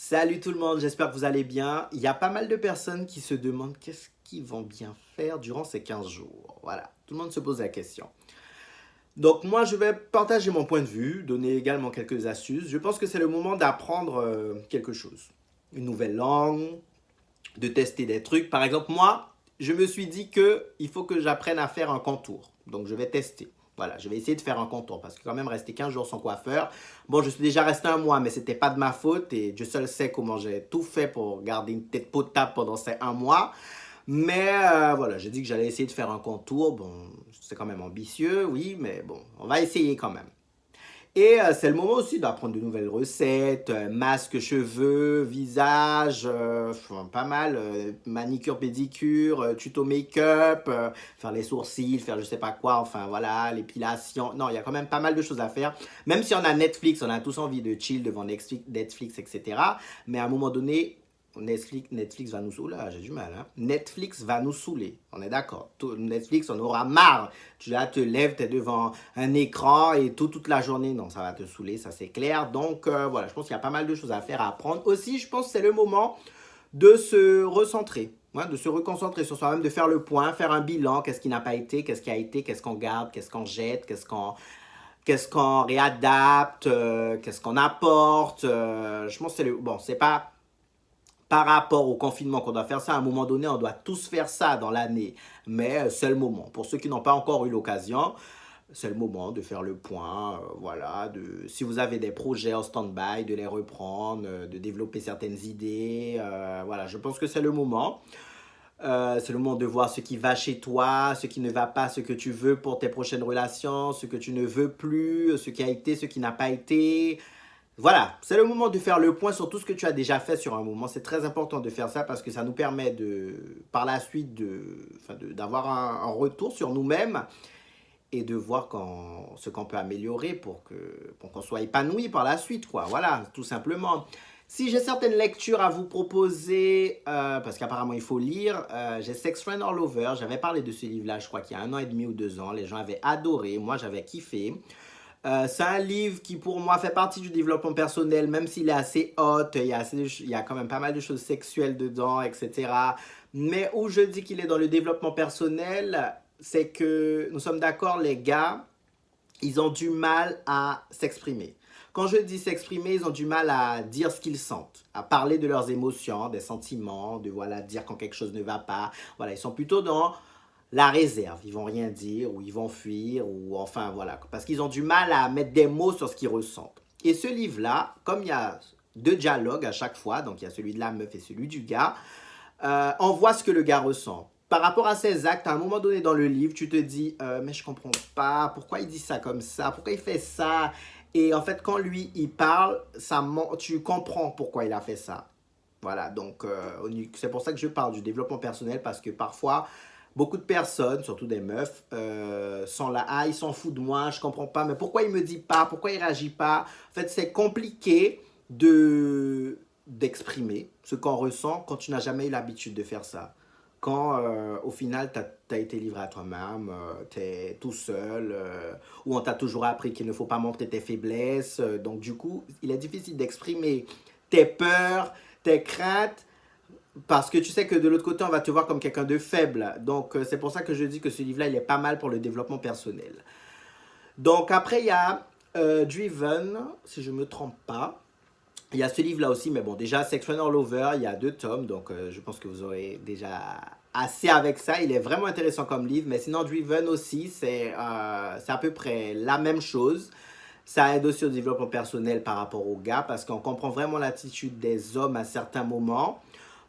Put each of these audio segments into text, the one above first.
Salut tout le monde, j'espère que vous allez bien. Il y a pas mal de personnes qui se demandent qu'est-ce qu'ils vont bien faire durant ces 15 jours. Voilà, tout le monde se pose la question. Donc moi, je vais partager mon point de vue, donner également quelques astuces. Je pense que c'est le moment d'apprendre quelque chose. Une nouvelle langue, de tester des trucs. Par exemple, moi, je me suis dit que il faut que j'apprenne à faire un contour. Donc je vais tester. Voilà, je vais essayer de faire un contour parce que quand même rester 15 jours sans coiffeur. Bon, je suis déjà resté un mois, mais c'était pas de ma faute et Dieu seul sait comment j'ai tout fait pour garder une tête potable pendant ces un mois. Mais voilà, j'ai dit que j'allais essayer de faire un contour. Bon, c'est quand même ambitieux, oui, mais bon, on va essayer quand même. Et c'est le moment aussi d'apprendre de nouvelles recettes, masque, cheveux, visage, enfin, pas mal, manicure, pédicure, tuto make-up, faire les sourcils, faire je sais pas quoi, enfin voilà, l'épilation. Non, il y a quand même pas mal de choses à faire. Même si on a Netflix, on a tous envie de chill devant Netflix, etc. Mais à un moment donné, Netflix va nous saouler. J'ai du mal. Hein. Netflix va nous saouler. On est d'accord. Netflix, on aura marre. Tu là, te lèves, tu es devant un écran et toute la journée. Non, ça va te saouler, ça c'est clair. Donc voilà, je pense qu'il y a pas mal de choses à faire, à apprendre. Aussi, je pense que c'est le moment de se recentrer. Ouais, de se reconcentrer sur soi-même, de faire le point, faire un bilan, qu'est-ce qui n'a pas été, qu'est-ce qui a été, qu'est-ce qu'on garde, qu'est-ce qu'on jette, qu'est-ce qu'on réadapte, qu'est-ce qu'on apporte. Je pense que c'est le... Bon, c'est pas par rapport au confinement qu'on doit faire ça. À un moment donné, on doit tous faire ça dans l'année. Mais c'est le moment. Pour ceux qui n'ont pas encore eu l'occasion, c'est le moment de faire le point. Voilà, si vous avez des projets en stand-by, de les reprendre, de développer certaines idées. Voilà, je pense que c'est le moment. C'est le moment de voir ce qui va chez toi, ce qui ne va pas, ce que tu veux pour tes prochaines relations, ce que tu ne veux plus, ce qui a été, ce qui n'a pas été. Voilà, c'est le moment de faire le point sur tout ce que tu as déjà fait sur un moment. C'est très important de faire ça parce que ça nous permet par la suite d'avoir un retour sur nous-mêmes et de voir ce qu'on peut améliorer pour qu'on soit épanoui par la suite, quoi. Voilà, tout simplement. Si j'ai certaines lectures à vous proposer, parce qu'apparemment il faut lire, j'ai Sex Friend All Over. J'avais parlé de ce livre-là, je crois qu'il y a un an et demi ou 2 ans. Les gens avaient adoré, moi j'avais kiffé. C'est un livre qui pour moi fait partie du développement personnel, même s'il est assez hot, il y a quand même pas mal de choses sexuelles dedans, etc. Mais où je dis qu'il est dans le développement personnel, c'est que nous sommes d'accord, les gars, ils ont du mal à s'exprimer. Quand je dis s'exprimer, ils ont du mal à dire ce qu'ils sentent, à parler de leurs émotions, des sentiments, de voilà, dire quand quelque chose ne va pas. Voilà, ils sont plutôt dans la réserve. Ils vont rien dire ou ils vont fuir ou enfin voilà. Parce qu'ils ont du mal à mettre des mots sur ce qu'ils ressentent. Et ce livre-là, comme il y a deux dialogues à chaque fois, donc il y a celui de la meuf et celui du gars, on voit ce que le gars ressent. Par rapport à ses actes, à un moment donné dans le livre, tu te dis mais je comprends pas, pourquoi il dit ça comme ça, pourquoi il fait ça. Et en fait, quand lui, il parle, tu comprends pourquoi il a fait ça. Voilà, donc c'est pour ça que je parle du développement personnel parce que parfois, beaucoup de personnes, surtout des meufs, sont là, ah, il s'en fout de moi, je comprends pas, mais pourquoi il me dit pas, pourquoi il réagit pas. En fait, c'est compliqué d'exprimer ce qu'on ressent quand tu n'as jamais eu l'habitude de faire ça. Quand au final, tu as été livré à toi-même, tu es tout seul, ou on t'a toujours appris qu'il ne faut pas montrer tes faiblesses. Donc du coup, il est difficile d'exprimer tes peurs, tes craintes, parce que tu sais que de l'autre côté, on va te voir comme quelqu'un de faible. Donc c'est pour ça que je dis que ce livre-là, il est pas mal pour le développement personnel. Donc après, il y a Driven, si je ne me trompe pas. Il y a ce livre-là aussi, mais bon, déjà, Section All Over, il y a 2 tomes, donc je pense que vous aurez déjà assez avec ça. Il est vraiment intéressant comme livre, mais sinon, Driven aussi, c'est à peu près la même chose. Ça aide aussi au développement personnel par rapport aux gars, parce qu'on comprend vraiment l'attitude des hommes à certains moments.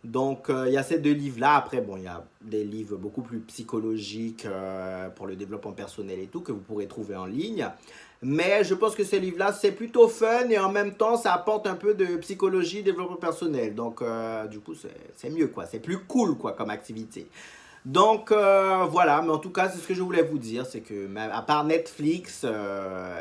Donc, il y a ces 2 livres-là. Après, bon, il y a des livres beaucoup plus psychologiques pour le développement personnel et tout, que vous pourrez trouver en ligne. Mais je pense que ces livres-là, c'est plutôt fun et en même temps, ça apporte un peu de psychologie, développement personnel. Donc, du coup, c'est mieux, quoi. C'est plus cool, quoi, comme activité. Donc, voilà. Mais en tout cas, c'est ce que je voulais vous dire. C'est que, à part Netflix,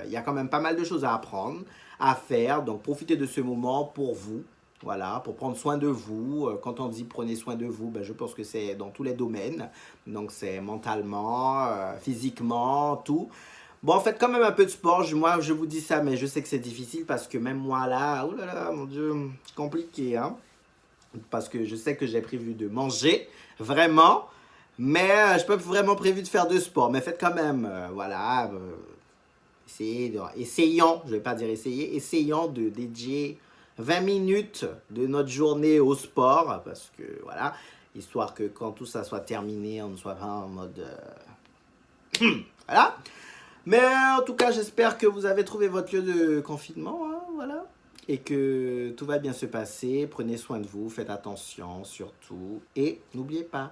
il y a quand même pas mal de choses à apprendre, à faire. Donc, profitez de ce moment pour vous. Voilà, pour prendre soin de vous. Quand on dit prenez soin de vous, ben, je pense que c'est dans tous les domaines. Donc, c'est mentalement, physiquement, tout. Bon, faites quand même un peu de sport. Moi, je vous dis ça, mais je sais que c'est difficile parce que même moi là, oh là là, mon Dieu, c'est compliqué, hein. Parce que je sais que j'ai prévu de manger, vraiment, mais je n'ai pas vraiment prévu de faire de sport. Mais faites quand même, voilà, essayons, je ne vais pas dire essayer, essayons de dédier 20 minutes de notre journée au sport, parce que voilà, histoire que quand tout ça soit terminé, on ne soit pas en mode... voilà. Mais en tout cas, j'espère que vous avez trouvé votre lieu de confinement, hein, voilà. Et que tout va bien se passer. Prenez soin de vous, faites attention surtout. Et n'oubliez pas,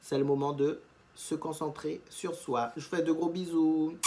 c'est le moment de se concentrer sur soi. Je vous fais de gros bisous.